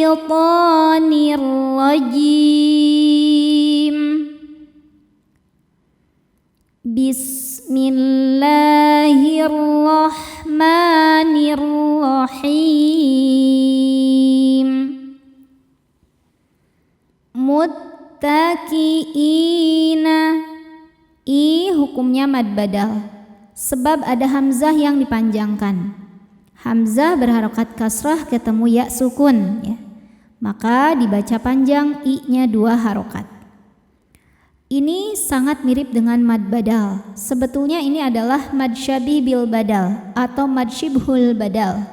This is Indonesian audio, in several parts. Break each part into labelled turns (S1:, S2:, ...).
S1: syaitanir rajim. Bismillahirrahmanirrahim. Muttaqiina. I hukumnya mad badal, sebab ada hamzah yang dipanjangkan. Hamzah berharokat kasrah ketemu ya sukun ya. Maka dibaca panjang i-nya 2 harokat. Ini sangat mirip dengan mad badal. Sebetulnya ini adalah mad syabih bil badal atau mad syibhul badal.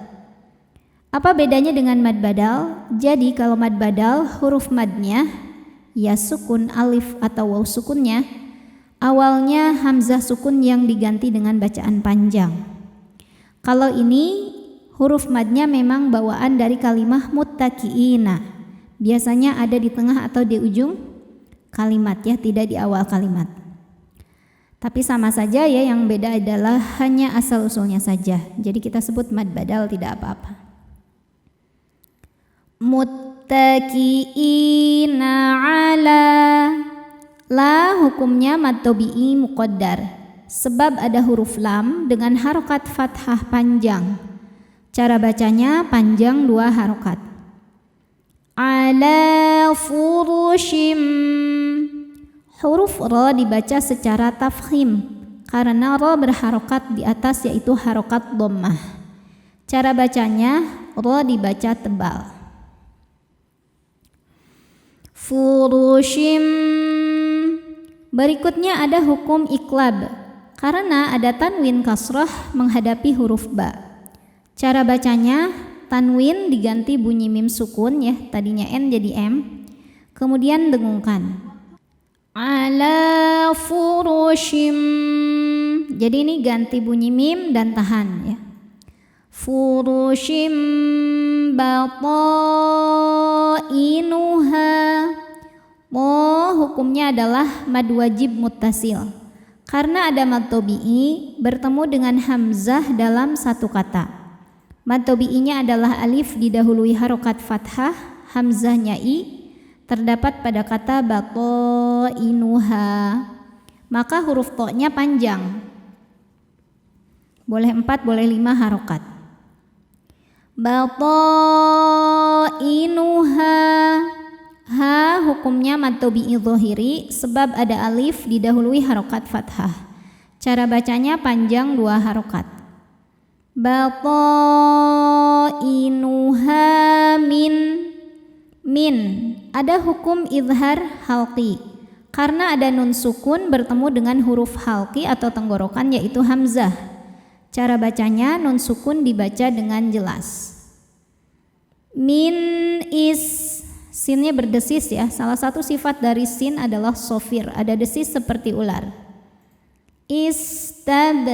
S1: Apa bedanya dengan mad badal? Jadi kalau mad badal huruf madnya ya sukun, alif atau waw sukunnya awalnya hamzah sukun yang diganti dengan bacaan panjang. Kalau ini huruf madnya memang bawaan dari kalimah muttaqiina. Biasanya ada di tengah atau di ujung kalimat ya, tidak di awal kalimat. Tapi sama saja ya, yang beda adalah hanya asal usulnya saja. Jadi kita sebut mad badal tidak apa-apa. Muttaqiina ala. La hukumnya mad tabi'i muqaddar, sebab ada huruf lam dengan harokat fathah panjang. Cara bacanya panjang 2 harokat. Ala furushim. Huruf ra dibaca secara tafkhim karena ra berharokat di atas yaitu harokat dhammah. Cara bacanya ra dibaca tebal. Furushim. Berikutnya ada hukum iklab karena ada tanwin kasrah menghadapi huruf ba. Cara bacanya tanwin diganti bunyi mim sukun ya, tadinya n jadi m, kemudian dengungkan. Ala furushim. Jadi ini ganti bunyi mim dan tahan ya. Furushim batainuha. Hukumnya adalah mad wajib muttasil karena ada mad tabi'i bertemu dengan hamzah dalam satu kata. Mad tabi'inya adalah alif didahului harokat fathah, hamzahnya i terdapat pada kata batainuha. Maka huruf to-nya panjang, boleh 4 boleh 5 harokat. Batainuha. Ha hukumnya mad tabi'i dhahiri sebab ada alif didahului harokat fathah. Cara bacanya panjang 2 harokat. Batainuha min. Min ada hukum izhar halqi karena ada nun sukun bertemu dengan huruf halqi atau tenggorokan yaitu hamzah. Cara bacanya nun sukun dibaca dengan jelas. Min is. Sinnya berdesis ya. Salah satu sifat dari sin adalah sofir, ada desis seperti ular. Istab.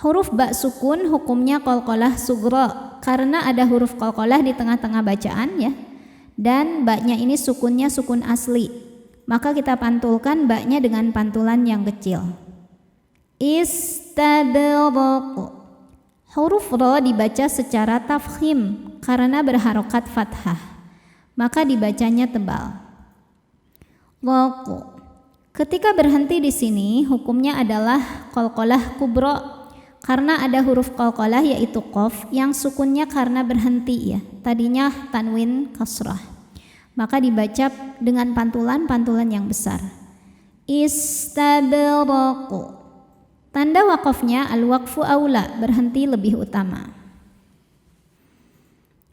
S1: Huruf ba sukun hukumnya qalqalah sughra karena ada huruf qalqalah di tengah-tengah bacaan ya. Dan ba-nya ini sukunnya sukun asli. Maka kita pantulkan ba-nya dengan pantulan yang kecil. Istabraq. Huruf ra dibaca secara tafkhim karena berharokat fathah. Maka dibacanya tebal. Raqu. Ketika berhenti di sini hukumnya adalah qalqalah kubra karena ada huruf qalqalah yaitu qaf yang sukunnya karena berhenti ya. Tadinya tanwin kasrah. Maka dibaca dengan pantulan yang besar. Istabraqu. Tanda waqafnya al-waqfu aula, berhenti lebih utama.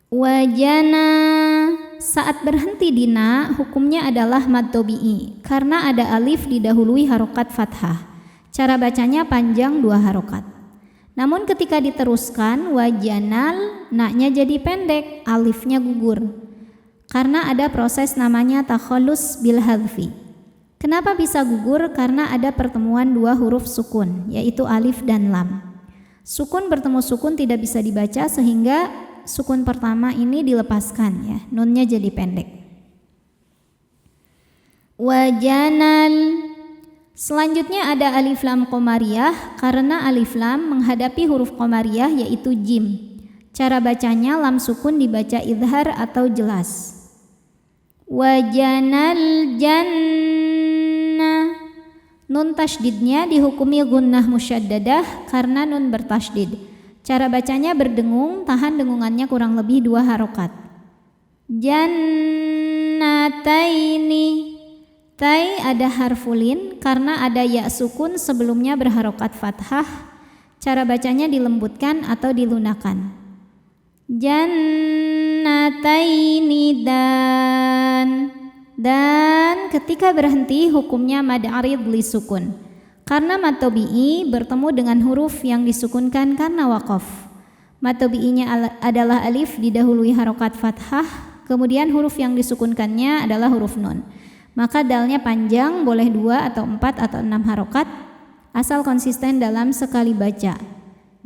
S1: Wajana. Saat berhenti di na hukumnya adalah mad tabi'i karena ada alif didahului harokat fathah. Cara bacanya panjang 2 harokat. Namun ketika diteruskan wajanal, na-nya jadi pendek, alifnya gugur karena ada proses namanya takhallus bil hadfi. Kenapa bisa gugur? Karena ada pertemuan 2 huruf sukun yaitu alif dan lam. Sukun bertemu sukun tidak bisa dibaca sehingga sukun pertama ini dilepaskan ya, nunnya jadi pendek. Wajanal. Selanjutnya ada alif lam qamariyah karena alif lam menghadapi huruf qamariyah yaitu jim. Cara bacanya lam sukun dibaca idhar atau jelas. Wajanal jannah. Nun tasydidnya dihukumi gunnah musyaddadah karena nun bertasydid. Cara bacanya berdengung, tahan dengungannya kurang lebih 2 harokat. Jannataini. Tai ada harfulin karena ada ya sukun sebelumnya berharokat fathah. Cara bacanya dilembutkan atau dilunakan. Jannataini dan ketika berhenti hukumnya mad arid li sukun. Karena mad tabi'i bertemu dengan huruf yang disukunkan karena waqaf. Mad tabi'inya adalah alif didahului harokat fathah, kemudian huruf yang disukunkannya adalah huruf nun. Maka dalnya panjang, boleh 2 atau 4 atau 6 harokat, asal konsisten dalam sekali baca.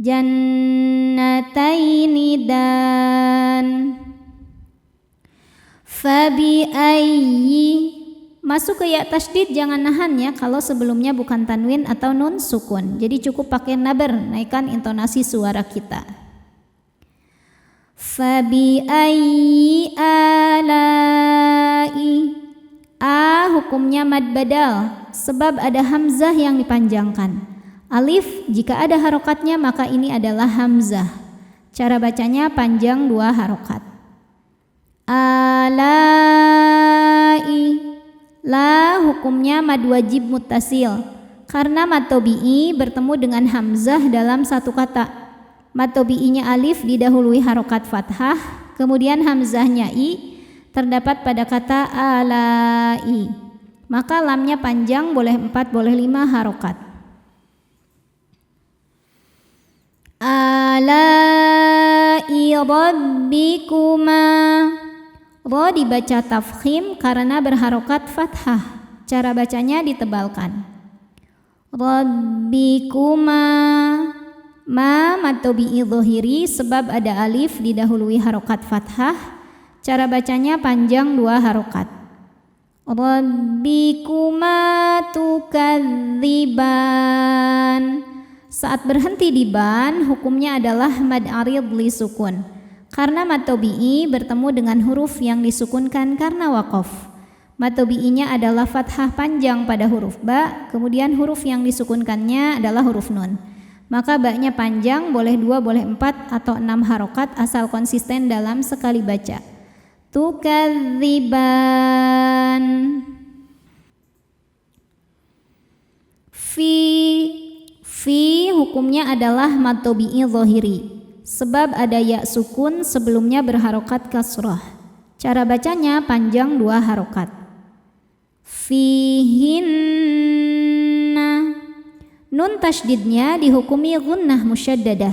S1: Jannataini dan fabi ayyi. Masuk ke ya tasydid jangan nahan ya kalau sebelumnya bukan tanwin atau nun sukun. Jadi cukup pakai nabar, naikkan intonasi suara kita. Fabi ayyi alai. A hukumnya mad badal sebab ada hamzah yang dipanjangkan. Alif jika ada harokatnya maka ini adalah hamzah. Cara bacanya panjang 2 harokat. Alai. La hukumnya mad wajib muttasil karena mad tabi'i bertemu dengan hamzah dalam satu kata. Mad tabi'inya alif didahului harokat fathah, kemudian hamzahnya i terdapat pada kata alai. Maka lamnya panjang, boleh 4 boleh 5 harokat. Alai rabbikuma. Ro dibaca tafkhim karena berharokat fathah. Cara bacanya ditebalkan. Rabbikuma. Ma mad tabi'i dhahiri sebab ada alif didahului harokat fathah. Cara bacanya panjang 2 harokat. Rabbikuma tukadziban. Saat berhenti di ban, hukumnya adalah mad arid li sukun. Karena mad tabi'i bertemu dengan huruf yang disukunkan karena waqaf. Mad tabi'inya adalah fathah panjang pada huruf ba, kemudian huruf yang disukunkannya adalah huruf nun. Maka ba-nya panjang, boleh 2 boleh 4 atau 6 harokat asal konsisten dalam sekali baca. Tukadziban. Fi hukumnya adalah mad tabi'i dhahiri sebab ada ya sukun sebelumnya berharokat kasrah. Cara bacanya panjang 2 harokat. Fihinna. Nun tasydidnya dihukumi gunnah musyaddadah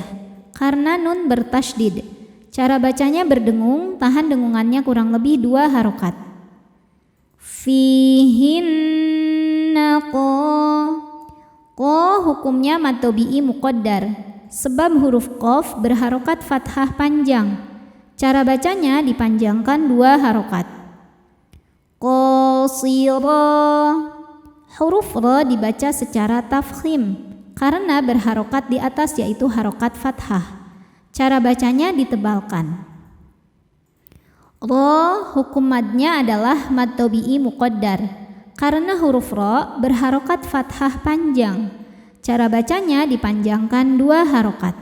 S1: karena nun bertasydid. Cara bacanya berdengung, tahan dengungannya kurang lebih 2 harokat. Fihinna Ko hukumnya mad tabi'i muqaddar sebab huruf qaf berharokat fathah panjang. Cara bacanya dipanjangkan 2 harokat. Qasira. Huruf ra dibaca secara tafkhim karena berharokat di atas yaitu harokat fathah. Cara bacanya ditebalkan. Ra hukum madnya adalah mad tabi'i muqaddar karena huruf ra berharokat fathah panjang. Cara bacanya dipanjangkan 2 harokat.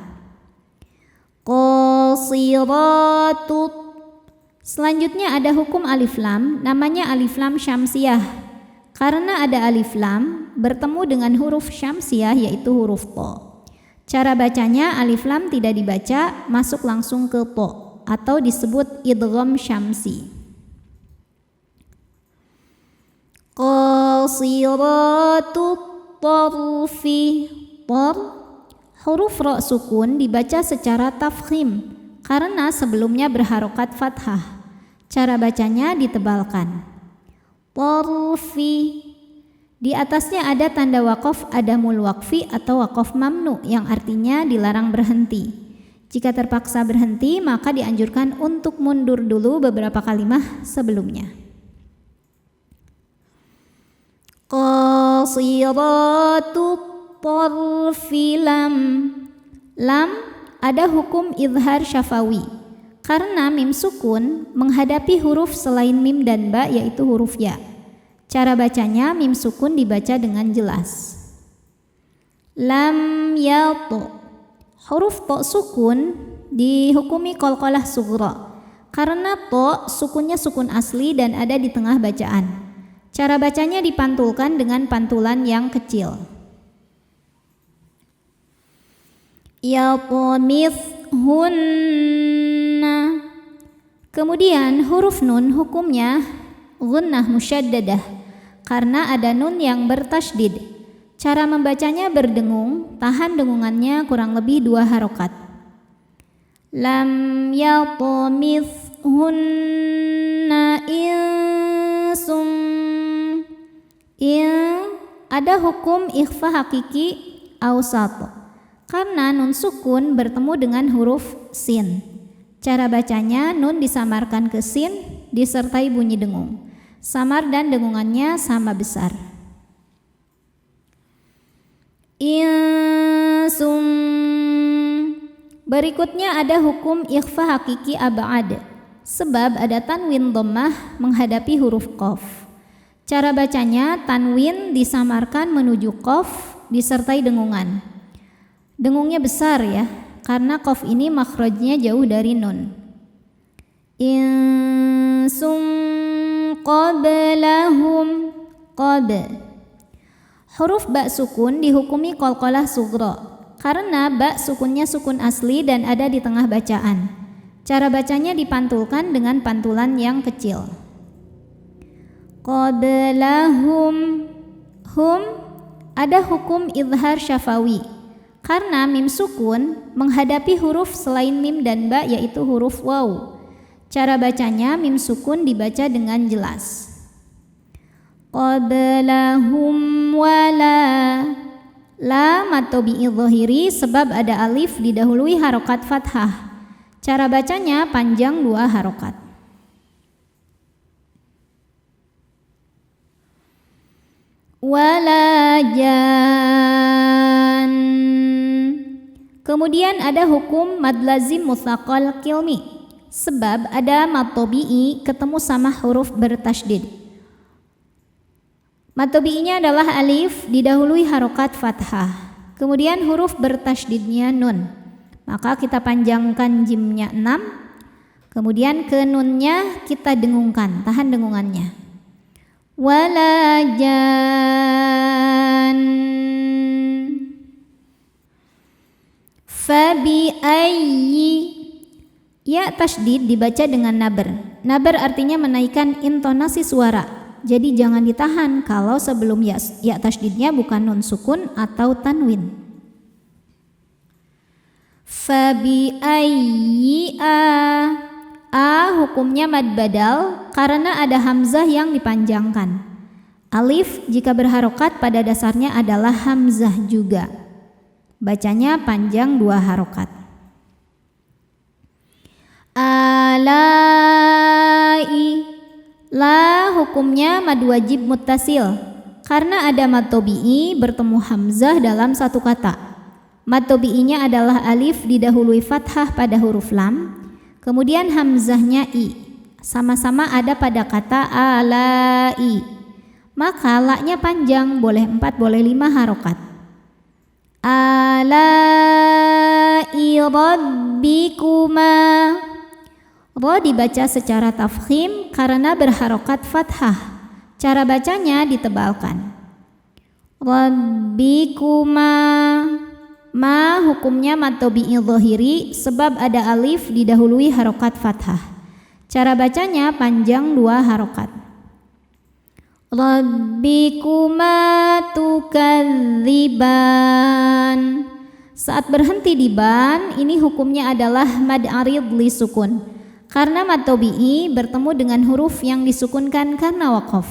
S1: Qasiratut. Selanjutnya ada hukum alif lam, namanya alif lam syamsiyah. Karena ada alif lam bertemu dengan huruf syamsiyah yaitu huruf po. Cara bacanya alif lam tidak dibaca, masuk langsung ke po atau disebut idgham syamsi. Qasiratut tarfi. Huruf ra sukun dibaca secara tafkhim karena sebelumnya berharokat fathah. Cara bacanya ditebalkan. Tarfi. Di atasnya ada tanda waqaf adamul waqfi atau waqaf mamnu yang artinya dilarang berhenti. Jika terpaksa berhenti maka dianjurkan untuk mundur dulu beberapa kalimah sebelumnya. Qasiratut tarfi lam. Lam ada hukum izhar syafawi. Karena mim sukun menghadapi huruf selain mim dan ba yaitu huruf ya. Cara bacanya mim sukun dibaca dengan jelas. Lam yatu. Huruf to sukun dihukumi qalqalah sughra. Karena to sukunnya sukun asli dan ada di tengah bacaan. Cara bacanya dipantulkan dengan pantulan yang kecil. Yatmithunna. Kemudian huruf nun hukumnya gunnah musyaddadah karena ada nun yang bertasydid. Cara membacanya berdengung, tahan dengungannya kurang lebih 2 harokat. Lam yatmithunna insum. Ada hukum ikhfa hakiki awsat. Karena nun sukun bertemu dengan huruf sin. Cara bacanya nun disamarkan ke sin disertai bunyi dengung. Samar dan dengungannya sama besar. Insum. Berikutnya ada hukum ikhfa hakiki ab'ad. Sebab ada tanwin dhammah menghadapi huruf qaf. Cara bacanya tanwin disamarkan menuju qaf disertai dengungan. Dengungnya besar ya, karena qaf ini makhrajnya jauh dari nun. Insum qablahum qad. Huruf ba sukun dihukumi qalqalah sughra karena ba sukunnya sukun asli dan ada di tengah bacaan. Cara bacanya dipantulkan dengan pantulan yang kecil. Qablahum. Hum ada hukum izhar syafawi. Karena mim sukun menghadapi huruf selain mim dan ba yaitu huruf waw. Cara bacanya mim sukun dibaca dengan jelas. Qablahum wala. La mad tabi'i dhahiri sebab ada alif didahului harokat fathah. Cara bacanya panjang 2 harokat. Wala jan. Kemudian ada hukum mad lazim mutsaqal qilmi. Sebab ada mad tabi'i ketemu sama huruf bertasydid. Mad tabi'inya adalah alif didahului harokat fathah. Kemudian huruf bertasydidnya nun. Maka kita panjangkan jimnya 6. Kemudian ke nunnya kita dengungkan, tahan dengungannya. Walajan. Fabi ayyi. Ya tasydid dibaca dengan nabar. Nabar artinya menaikkan intonasi suara. Jadi jangan ditahan kalau sebelum ya tasydidnya bukan nun sukun atau tanwin. Fabi ayyi a hukumnya mad badal karena ada hamzah yang dipanjangkan. Alif jika berharokat pada dasarnya adalah hamzah juga. Bacanya panjang 2 harokat. Alai. La hukumnya mad wajib muttasil karena ada mad tabi'i bertemu hamzah dalam satu kata. Mad tabi'inya adalah alif didahului fathah pada huruf lam, kemudian hamzahnya i. Sama-sama ada pada kata alai. Maka la-nya panjang, boleh 4 boleh 5 harokat. Alai rabbikuma. Ro dibaca secara tafkhim karena berharokat fathah. Cara bacanya ditebalkan. Rabbikuma. Ma hukumnya mad tabi'i dhahiri sebab ada alif didahului harokat fathah. Cara bacanya panjang 2 harokat. Rabbikuma tukadziban. Saat berhenti di ban, ini hukumnya adalah mad arid li sukun. Karena mad tabi'i bertemu dengan huruf yang disukunkan karena waqaf.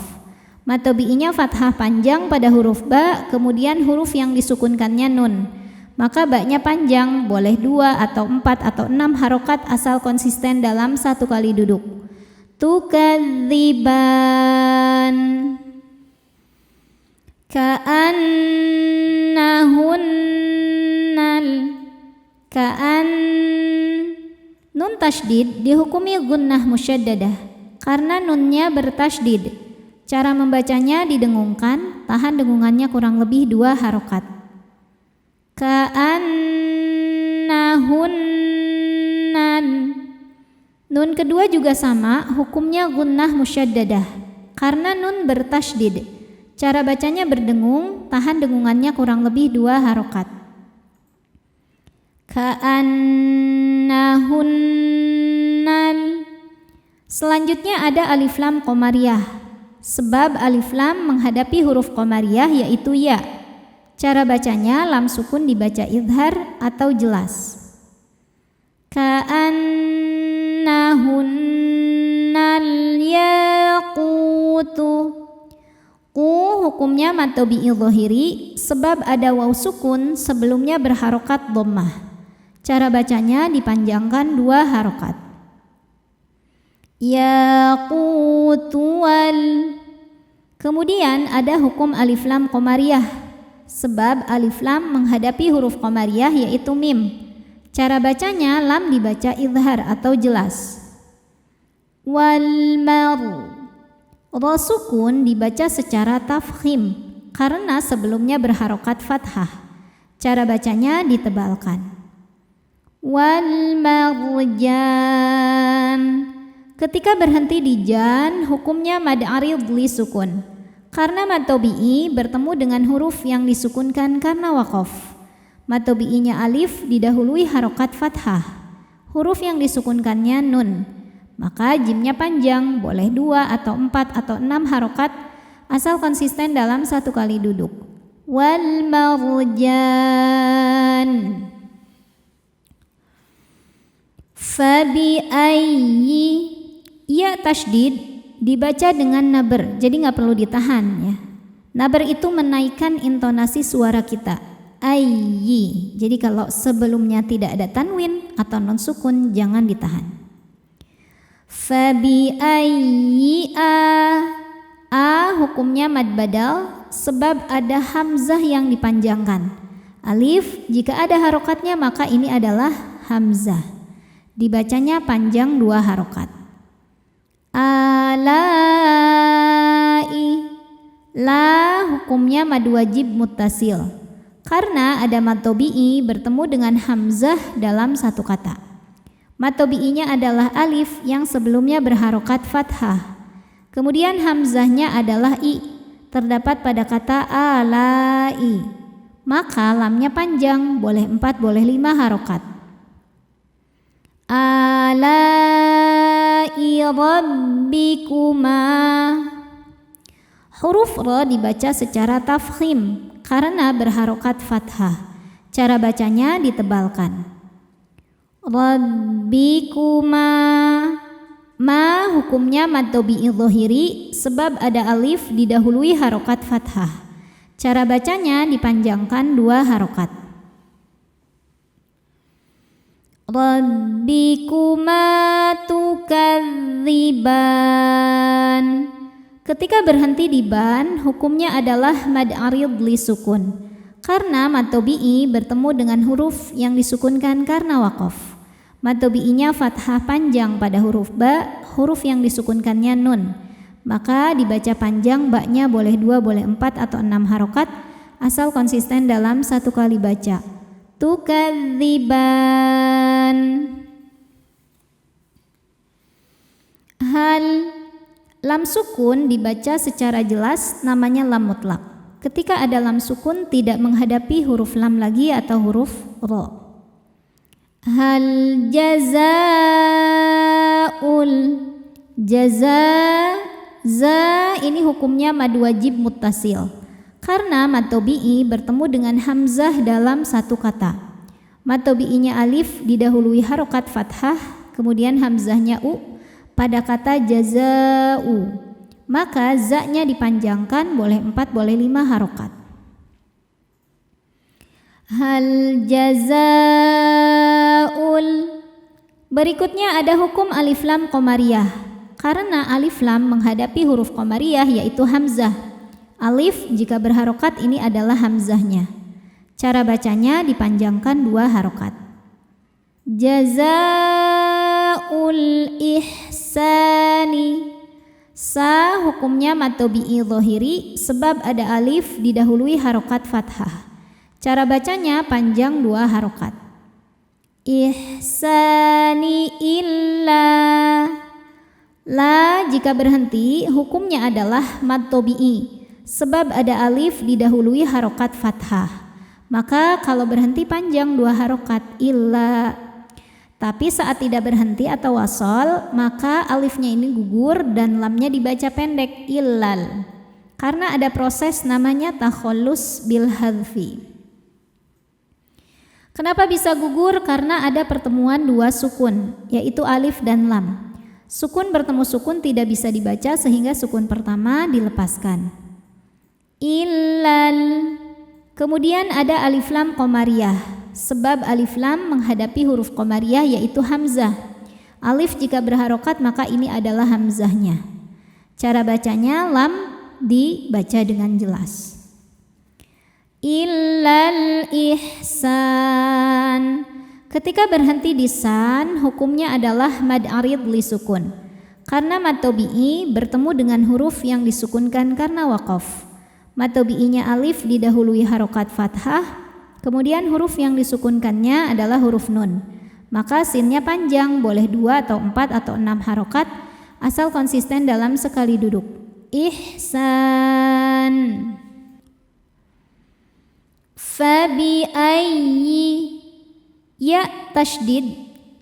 S1: Mad tabi'inya fathah panjang pada huruf ba, kemudian huruf yang disukunkannya nun. Maka ba-nya panjang, boleh 2 atau 4 atau 6 harokat asal konsisten dalam 1 kali duduk. Tukadziban. Ka'annahunnal. Ka'an. Nun tasydid dihukumi gunnah musyaddadah karena nunnya bertasydid. Cara membacanya didengungkan, tahan dengungannya kurang lebih 2 harokat. Ka'annahunnan. Nun kedua juga sama, hukumnya gunnah musyaddadah karena nun bertasydid. Cara bacanya berdengung, tahan dengungannya kurang lebih 2 harokat. Ka'annahunnan. Selanjutnya ada alif lam qamariyah. Sebab alif lam menghadapi huruf qamariyah yaitu ya. Cara bacanya lam sukun dibaca idhar atau jelas. Ka'annahunnal yaqutu. Hukumnya mad tabi'i dhahiri sebab ada waw sukun sebelumnya berharokat dhammah. Cara bacanya dipanjangkan 2 harokat. Yaqutuwal. Kemudian ada hukum alif lam qamariyah sebab alif lam menghadapi huruf qamariyah yaitu mim. Cara bacanya lam dibaca idhar atau jelas. Wal mar. Ra sukun dibaca secara tafkhim karena sebelumnya berharokat fathah. Cara bacanya ditebalkan. Wal marjan. Ketika berhenti di jan, hukumnya mad arid li sukun. Karena mad tabi'i bertemu dengan huruf yang disukunkan karena waqaf. Mad tabi'inya alif didahului harokat fathah. Huruf yang disukunkannya nun. Maka jimnya panjang, boleh 2 atau 4 atau 6 harokat asal konsisten dalam 1 kali duduk. Wal marjan. Fabi ayyi. Ya tasydid dibaca dengan naber, jadi nggak perlu ditahan ya. Naber itu menaikkan intonasi suara kita. Ayyi. Jadi kalau sebelumnya tidak ada tanwin atau non sukun jangan ditahan. Fabi ayyi a hukumnya mad badal sebab ada hamzah yang dipanjangkan. Alif jika ada harokatnya maka ini adalah hamzah. Dibacanya panjang 2 harokat. Alai. La hukumnya mad wajib muttasil karena ada mad tabi'i bertemu dengan hamzah dalam 1 kata. Mad tabi'inya adalah alif yang sebelumnya berharokat fathah. Kemudian hamzahnya adalah i, terdapat pada kata alai. Maka lamnya panjang, boleh 4 boleh 5 harokat. Alai rabbikuma. Huruf ra dibaca secara tafkhim karena berharokat fathah. Cara bacanya ditebalkan. Rabbikuma. Ma hukumnya mad tabi'i dhahiri sebab ada alif didahului harokat fathah. Cara bacanya dipanjangkan 2 harokat. Rabbikuma tukadziban. Ketika berhenti di ban, hukumnya adalah mad arid li sukun karena mad tabi'i bertemu dengan huruf yang disukunkan karena waqaf. Mad tabi'inya fathah panjang pada huruf ba, huruf yang disukunkannya nun. Maka dibaca panjang, ba-nya boleh 2 boleh 4 atau 6 harokat asal konsisten dalam 1 kali baca. Tukadziban. Hal. Lam sukun dibaca secara jelas namanya lam mutlak. Ketika ada lam sukun tidak menghadapi huruf lam lagi atau huruf ra. Hal jazaul. Za ini hukumnya mad wajib muttasil karena mad tabi'i bertemu dengan hamzah dalam 1 kata. Mad tabi'inya alif didahului harokat fathah, kemudian hamzahnya u pada kata jazau. Maka za-nya dipanjangkan, boleh 4 boleh 5 harokat. Hal jazaul. Berikutnya ada hukum alif lam qamariyah karena alif lam menghadapi huruf qamariyah yaitu hamzah. Alif jika berharokat ini adalah hamzahnya. Cara bacanya dipanjangkan 2 harokat. Jazaul ihsani. Sa hukumnya mad tabi'i dhahiri sebab ada alif didahului harokat fathah. Cara bacanya panjang 2 harokat. Ihsani illa. La jika berhenti hukumnya adalah mad tabi'i sebab ada alif didahului harokat fathah. Maka kalau berhenti panjang 2 harokat illa. Tapi saat tidak berhenti atau wasol maka alifnya ini gugur dan lamnya dibaca pendek illal. Karena ada proses namanya takhallus bil hadfi. Kenapa bisa gugur? Karena ada pertemuan 2 sukun yaitu alif dan lam. Sukun bertemu sukun tidak bisa dibaca sehingga sukun pertama dilepaskan. Illal. Kemudian ada alif lam qamariyah. Sebab alif lam menghadapi huruf qamariyah yaitu hamzah. Alif jika berharokat maka ini adalah hamzahnya. Cara bacanya lam dibaca dengan jelas. Illal ihsan. Ketika berhenti di san, hukumnya adalah mad arid li sukun. Karena mad tabi'i bertemu dengan huruf yang disukunkan karena waqaf. Mad tabi'inya alif didahului harokat fathah, kemudian huruf yang disukunkannya adalah huruf nun. Maka sinnya panjang, boleh 2 atau 4 atau 6 harokat, asal konsisten dalam sekali duduk. Ihsan. Fabi ayyi. Ya tasydid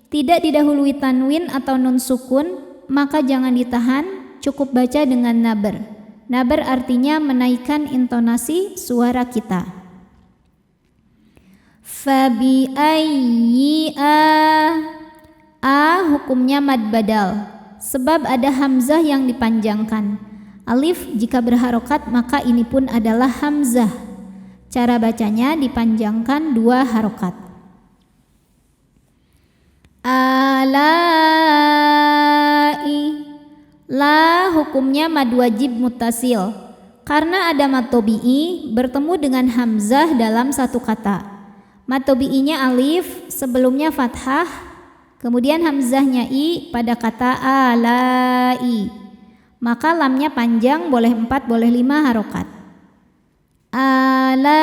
S1: tidak didahului tanwin atau nun sukun, maka jangan ditahan, cukup baca dengan nabar. Nabar artinya menaikkan intonasi suara kita. Fabi ayyi a hukumnya mad badal sebab ada hamzah yang dipanjangkan. Alif jika berharokat maka ini pun adalah hamzah. Cara bacanya dipanjangkan 2 harokat. Alai. La hukumnya mad wajib muttasil karena ada mad tabi'i bertemu dengan hamzah dalam satu kata. Mad tabi'inya alif, sebelumnya fathah, kemudian hamzahnya i pada kata alai. Maka lamnya panjang, boleh 4 boleh 5 harokat. Alai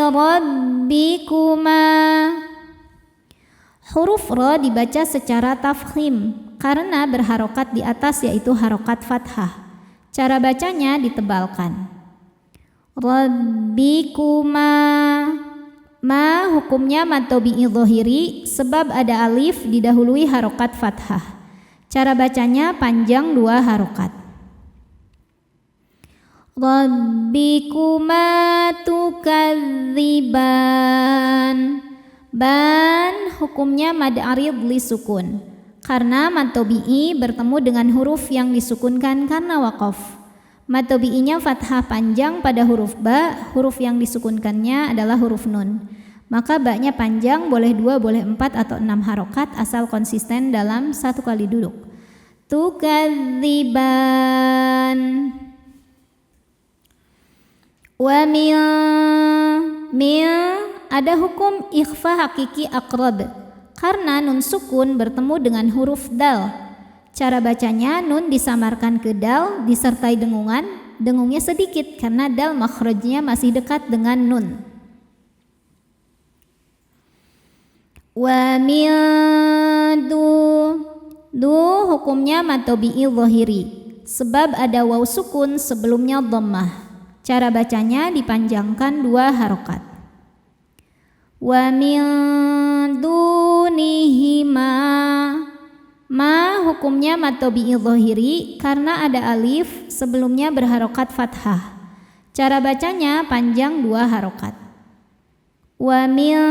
S1: rabbikuma. Huruf ra dibaca secara tafkhim karena berharokat di atas yaitu harokat fathah. Cara bacanya ditebalkan. Rabbikuma. Ma hukumnya mad tabi'i dhahiri sebab ada alif didahului harokat fathah. Cara bacanya panjang 2 harokat. Rabbikuma tukadziban. Ban hukumnya mad arid li sukun karena mad tabi'i bertemu dengan huruf yang disukunkan karena waqaf. Mad tabi'inya fathah panjang pada huruf ba, huruf yang disukunkannya adalah huruf nun. Maka ba-nya panjang, boleh 2 boleh 4 atau 6 harokat asal konsisten dalam satu kali duduk. Tukadziban. Wa min ada hukum ikhfa hakiki aqrab karena nun sukun bertemu dengan huruf dal. Cara bacanya nun disamarkan ke dal disertai dengungan, dengungnya sedikit karena dal makhrajnya masih dekat dengan nun. Wa min du hukumnya mad tabi'i dhahiri sebab ada waw sukun sebelumnya dhammah. Cara bacanya dipanjangkan 2 harokat. Wa min dunihima. Ma hukumnya mad tabi'i dhahiri karena ada alif sebelumnya berharokat fathah. Cara bacanya panjang 2 harokat. Wa min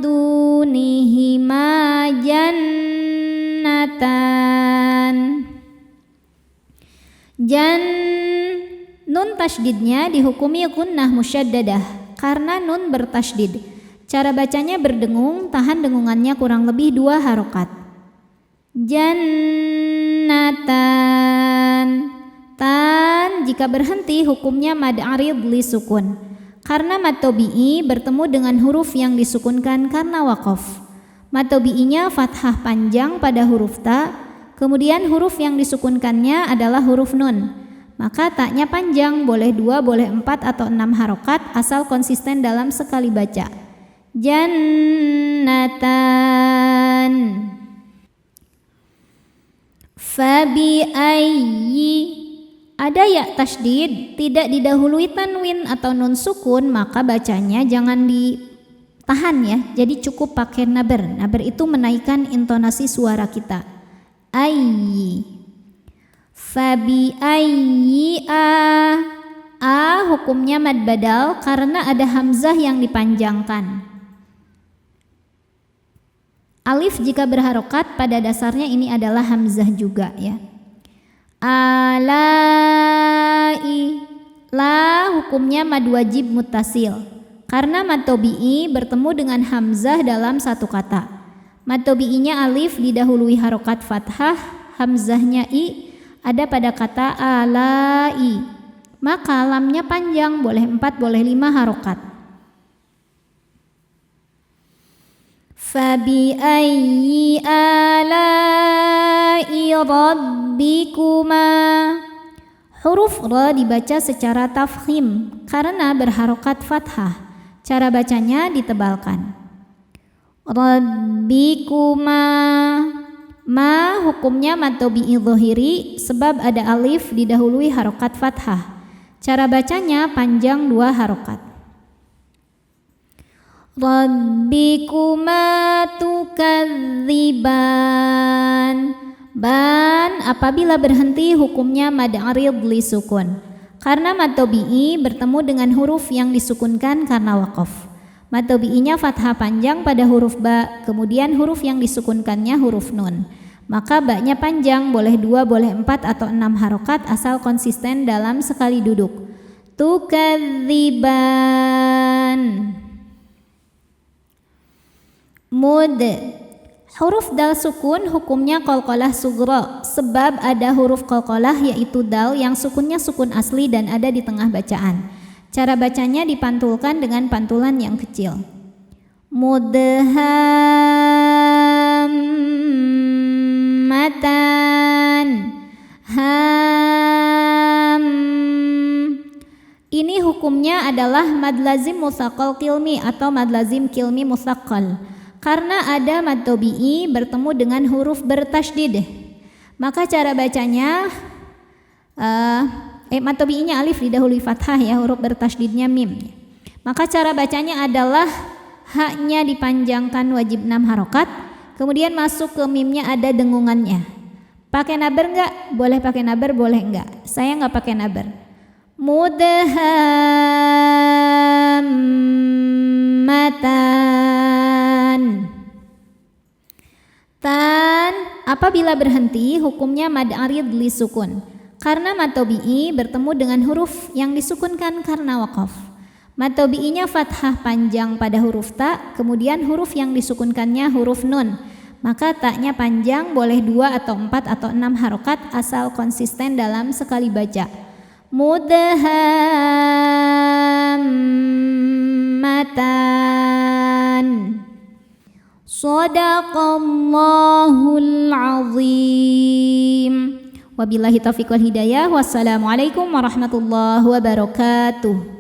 S1: dunihima jannatan. Nun tasydidnya dihukumi gunnah musyaddadah karena nun bertasydid. Cara bacanya berdengung, tahan dengungannya kurang lebih 2 harokat. Jannatan. Tan jika berhenti hukumnya mad arid li sukun karena mad tabi'i bertemu dengan huruf yang disukunkan karena waqaf. Mad tabi'inya fathah panjang pada huruf ta, kemudian huruf yang disukunkannya adalah huruf nun. Maka taknya panjang, boleh 2, boleh 4 atau 6 harokat asal konsisten dalam sekali baca. Jannatan. Fabi ayyi, ada ya tasydid, tidak didahului tanwin atau nun sukun, maka bacanya jangan ditahan ya. Jadi cukup pakai naber. Naber itu menaikkan intonasi suara kita. Ayyi. Fabi ayyi a hukumnya mad badal karena ada hamzah yang dipanjangkan. Alif jika berharokat pada dasarnya ini adalah hamzah juga ya. Alai, la hukumnya mad wajib muttasil karena mad tabi'i bertemu dengan hamzah dalam satu kata. Mad tabi'inya alif didahului harokat fathah, hamzahnya i ada pada kata alai, maka lamnya panjang, boleh 4 boleh 5 harokat. Fabi ayyi alai rabbikuma, huruf ra dibaca secara tafkhim karena berharokat fathah. Cara bacanya ditebalkan. Rabbikuma, ma hukumnya mad tabi'i dhahiri sebab ada alif didahului harokat fathah. Cara bacanya panjang 2 harokat. Rabbikuma tukadziban, ban apabila berhenti hukumnya mad arid li sukun karena mad tabi'i bertemu dengan huruf yang disukunkan karena waqaf. Mad tabi'inya fathah panjang pada huruf ba, kemudian huruf yang disukunkannya huruf nun. Maka ba-nya panjang, boleh 2, boleh 4 atau 6 harokat asal konsisten dalam sekali duduk. Tukadziban. Mud, huruf dal sukun hukumnya qalqalah sughra sebab ada huruf qalqalah yaitu dal yang sukunnya sukun asli dan ada di tengah bacaan. Cara bacanya dipantulkan dengan pantulan yang kecil. Mudhammatan. Ham. Ini hukumnya adalah mad lazim mutsaqal qilmi atau mad lazim qilmi mutsaqal. Karena ada mad tabi'i bertemu dengan huruf bertasydid. Maka cara bacanya mad tabi'inya alif didahului fathah ya, huruf bertasydidnya mim. Maka cara bacanya adalah haknya dipanjangkan wajib 6 harokat, kemudian masuk ke mimnya ada dengungannya. Pakai naber enggak? Boleh pakai naber, boleh enggak. Saya enggak pakai naber. Mudhammatan. Tan apabila berhenti hukumnya mad arid li sukun karena mad tabi'i bertemu dengan huruf yang disukunkan karena waqaf. Mad tabi'inya fathah panjang pada huruf ta, kemudian huruf yang disukunkannya huruf nun. Maka taknya panjang, boleh 2 atau 4 atau 6 harokat asal konsisten dalam sekali baca. Mudhammatan. Shadaqallahul azim. Wabillahi taufiq wal hidayah. Wassalamualaikum warahmatullahi wabarakatuh.